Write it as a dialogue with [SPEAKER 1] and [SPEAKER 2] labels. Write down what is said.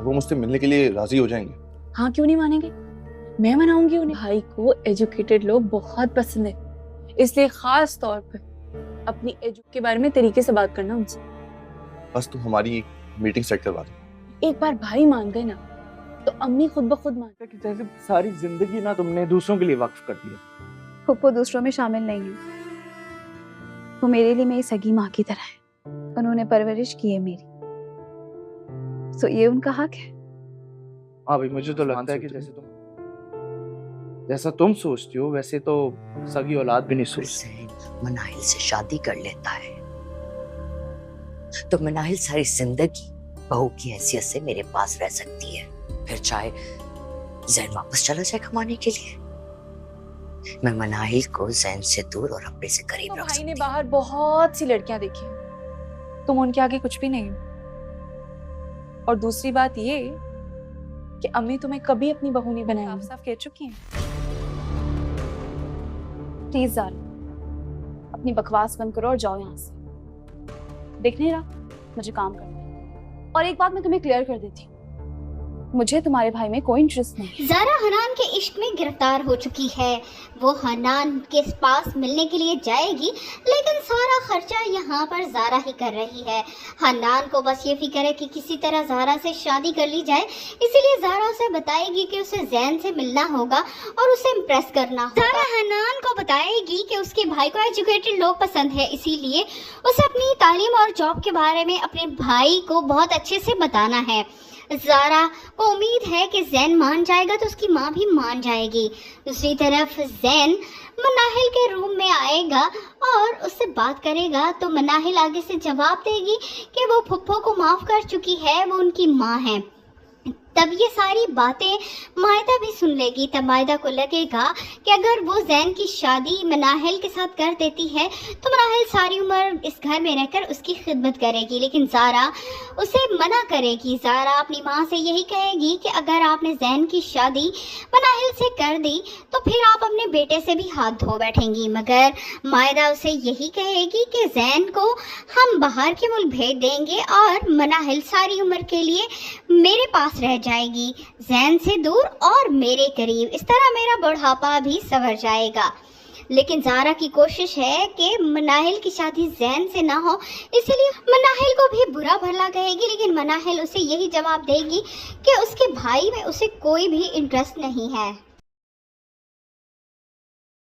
[SPEAKER 1] وہ مجھ سے ملنے کے لیے راضی ہو جائیں گے؟
[SPEAKER 2] ہاں کیوں نہیں مانیں گے، میں مناؤں گی انہیں. بھائی کو ایجوکیٹڈ لوگ بہت پسند ہے، اس لیے خاص طور پہ اپنی ایجو کے بارے میں طریقے سے بات کرنا ان سے.
[SPEAKER 1] بس تم ہماری میٹنگ سیٹ کروا دو.
[SPEAKER 2] ایک بار بھائی مان گئے نا تو امی خود بخود مان.
[SPEAKER 3] کہ جیسے ساری زندگی نا تم نے دوسروں کے لیے وقف کر دیا.
[SPEAKER 4] پھپھو دوسروں میں شامل نہیں ہے، وہ میرے لیے میری سگی ماں کی طرح ہے، انہوں نے پرورش کی ہے میری، تو یہ ان کا حق ہے.
[SPEAKER 3] ہاں بھائی مجھے تو لگتا ہے کہ جیسا تم سوچتی ہو ویسے تو سگی اولاد بھی نہیں سوچتی.
[SPEAKER 5] مناہل سے شادی کر لیتا ہے تو مناہل ساری زندگی بہو کی حیثیت سے میرے پاس رہ سکتی ہے، پھر چاہے زین واپس چلا جائے کمانے کے لیے، میں مناہل کو زین سے دور اور اپنے سے قریب رکھ
[SPEAKER 2] بھائی
[SPEAKER 5] سکتی
[SPEAKER 2] نے
[SPEAKER 5] ہوں.
[SPEAKER 2] باہر بہت سی لڑکیاں دیکھی ہیں، تم ان کے آگے کچھ بھی نہیں ہو. اور دوسری بات یہ کہ امی تمہیں کبھی اپنی بہو نہیں بنائی، صاف صاف کہہ چکی ہیں.
[SPEAKER 4] پلیز زارا اپنی بکواس بند کرو اور جاؤ یہاں سے، دیکھ نہیں رہا مجھے کام کرنا ہے. اور ایک بات میں تمہیں کلیئر کر دیتی ہوں، مجھے تمہارے بھائی میں کوئی انٹرسٹ نہیں.
[SPEAKER 6] زارا حنان کے عشق میں گرفتار ہو چکی ہے، وہ حنان کے پاس ملنے کے لیے جائے گی لیکن سارا خرچہ یہاں پر زارا ہی کر رہی ہے. حنان کو بس یہ فکر ہے کہ کسی طرح زارا سے شادی کر لی جائے، اسی لیے زارا اسے بتائے گی کہ اسے زین سے ملنا ہوگا اور اسے امپریس کرنا ہوگا. زارا حنان کو بتائے گی کہ اس کے بھائی کو ایجوکیٹڈ لوگ پسند ہے، اسی لیے اسے اپنی تعلیم اور جاب کے بارے میں اپنے بھائی کو بہت اچھے سے بتانا ہے. زارا کو امید ہے کہ زین مان جائے گا تو اس کی ماں بھی مان جائے گی. دوسری طرف زین مناہل کے روم میں آئے گا اور اس سے بات کرے گا تو مناہل آگے سے جواب دے گی کہ وہ پھپھو کو معاف کر چکی ہے، وہ ان کی ماں ہے. تب یہ ساری باتیں مائدہ بھی سن لے گی. تب مائدہ کو لگے گا کہ اگر وہ زین کی شادی مناہل کے ساتھ کر دیتی ہے تو مناہل ساری عمر اس گھر میں رہ کر اس کی خدمت کرے گی، لیکن زارا اسے منع کرے گی. زارا اپنی ماں سے یہی کہے گی کہ اگر آپ نے زین کی شادی مناہل سے کر دی تو پھر آپ اپنے بیٹے سے بھی ہاتھ دھو بیٹھیں گی. مگر مائدہ اسے یہی کہے گی کہ زین کو ہم باہر کے ملک بھیج دیں گے اور مناہل ساری عمر کے لیے میرے پاس رہ جائے گی، زین سے دور اور میرے قریب. اس طرح میرا بڑھاپا بھی سنور جائے گا. لیکن زارا کی کوشش ہے کہ مناہل کی شادی زین سے نہ ہو، اسی لیے مناہل کو بھی برا بھلا کہے گی، لیکن مناہل اسے یہی جواب دے گی کہ اس کے بھائی میں اسے کوئی بھی انٹرسٹ نہیں ہے.